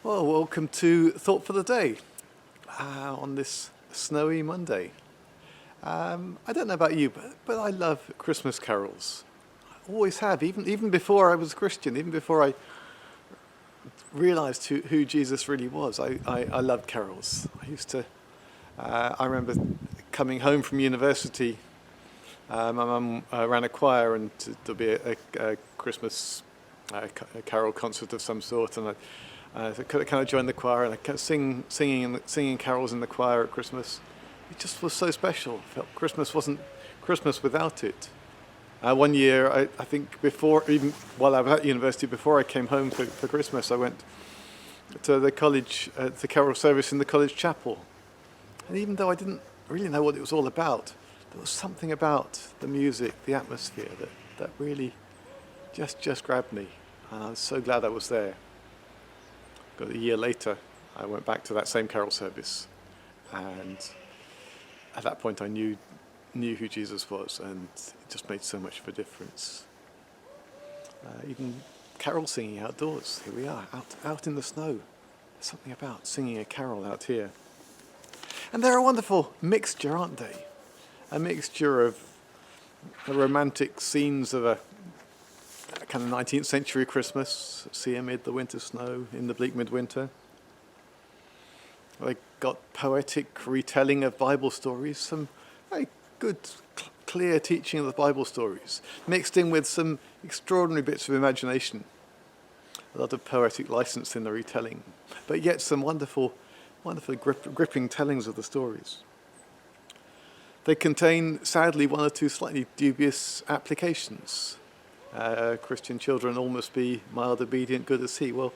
Well, welcome to Thought for the Day on this snowy Monday. I don't know about you, but I love Christmas carols. I always have, even before I was a Christian, even before I realised who Jesus really was. I loved carols. I remember coming home from university. My mum ran a choir, and there'd be a Christmas carol concert of some sort, and I kind of joined the choir, and I kept singing carols in the choir at Christmas. It just was so special. I felt Christmas wasn't Christmas without it. One year, I think even while I was at university, before I came home for Christmas, I went to the carol service in the college chapel. And even though I didn't really know what it was all about, there was something about the music, the atmosphere that really just grabbed me. And I was so glad I was there. But a year later, I went back to that same carol service. And at that point, I knew who Jesus was, and it just made so much of a difference. Even carol singing outdoors. Here we are, out in the snow. There's something about singing a carol out here. And they're a wonderful mixture, aren't they? A mixture of the romantic scenes of a kind of 19th century Christmas, see amid the winter snow in the bleak midwinter. They got poetic retelling of Bible stories, some very good, clear teaching of the Bible stories, mixed in with some extraordinary bits of imagination. A lot of poetic license in the retelling, but yet some wonderful, gripping tellings of the stories. They contain, sadly, one or two slightly dubious applications. Christian children all must be mild, obedient, good as he. Well,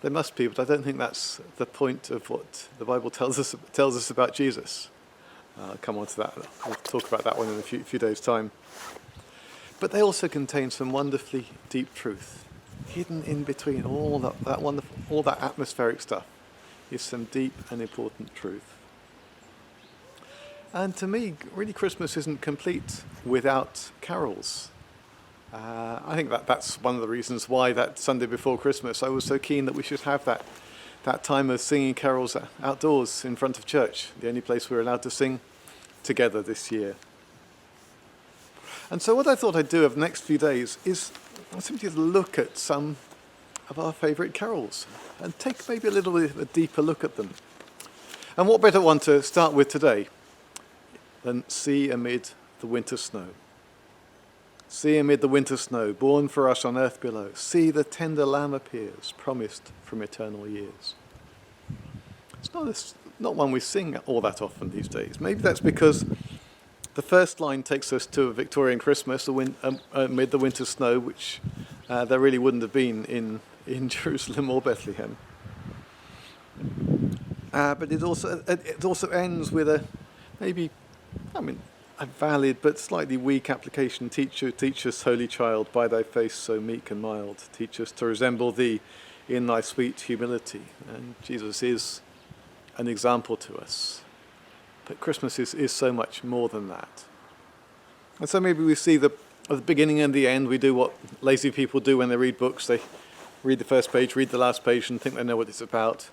they must be, but I don't think that's the point of what the Bible tells us about Jesus. I'll come on to that. We'll talk about that one in a few days' time. But they also contain some wonderfully deep truth. Hidden in between all that wonderful, all that atmospheric stuff is some deep and important truth. And to me, really, Christmas isn't complete without carols. I think that's one of the reasons why that Sunday before Christmas I was so keen that we should have that time of singing carols outdoors in front of church, the only place we're allowed to sing together this year. And so what I thought I'd do over the next few days is simply look at some of our favourite carols and take maybe a little bit of a deeper look at them. And what better one to start with today than See Amid the Winter Snow. See amid the winter snow, born for us on earth below. See the tender lamb appears, promised from eternal years. It's not one we sing all that often these days. Maybe that's because the first line takes us to a Victorian Christmas amid the winter snow, which there really wouldn't have been in Jerusalem or Bethlehem. But it also ends with a valid but slightly weak application. Teach us, holy child, by thy face so meek and mild. Teach us to resemble thee in thy sweet humility. And Jesus is an example to us. But Christmas is so much more than that. And so maybe we see at the beginning and the end, we do what lazy people do when they read books. They read the first page, read the last page, and think they know what it's about.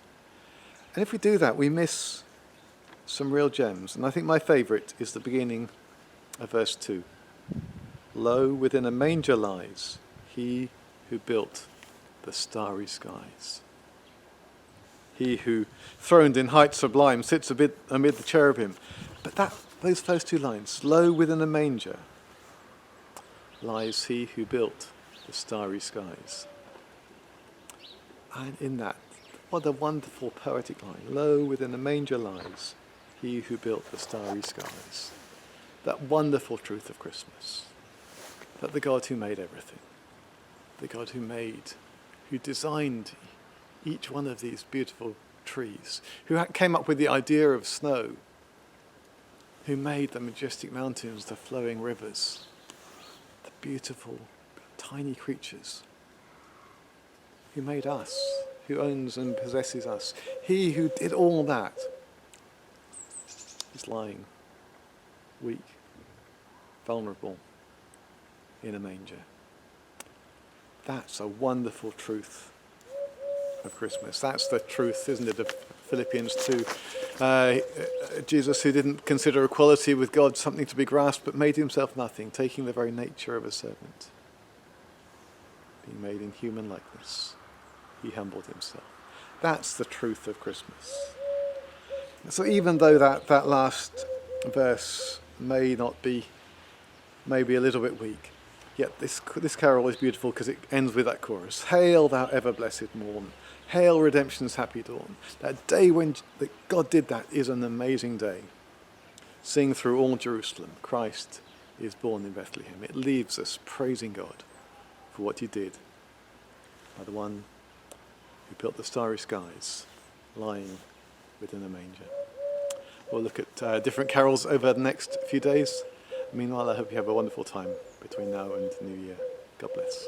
And if we do that, we miss some real gems. And I think my favourite is the beginning of verse 2. Lo, within a manger lies he who built the starry skies. He who, throned in height sublime, sits amid the cherubim. But those first two lines, lo, within a manger lies he who built the starry skies. And in that, what a wonderful poetic line. Lo, within a manger lies he who built the starry skies. That wonderful truth of Christmas. That the God who made everything, the God who designed each one of these beautiful trees, who came up with the idea of snow, who made the majestic mountains, the flowing rivers, the beautiful tiny creatures, who made us, who owns and possesses us. He who did all that is lying, weak, vulnerable, in a manger. That's a wonderful truth of Christmas. That's the truth, isn't it, of Philippians 2. Jesus, who didn't consider equality with God something to be grasped, but made himself nothing, taking the very nature of a servant. Being made in human likeness, he humbled himself. That's the truth of Christmas. So even though that last verse may be a little bit weak, yet this carol is beautiful because it ends with that chorus. Hail, thou ever-blessed morn. Hail, redemption's happy dawn. That day when God did that is an amazing day. Sing through all Jerusalem, Christ is born in Bethlehem. It leaves us praising God for what he did by the one who built the starry skies, lying within a manger. We'll look at different carols over the next few days. Meanwhile, I hope you have a wonderful time between now and New Year. God bless.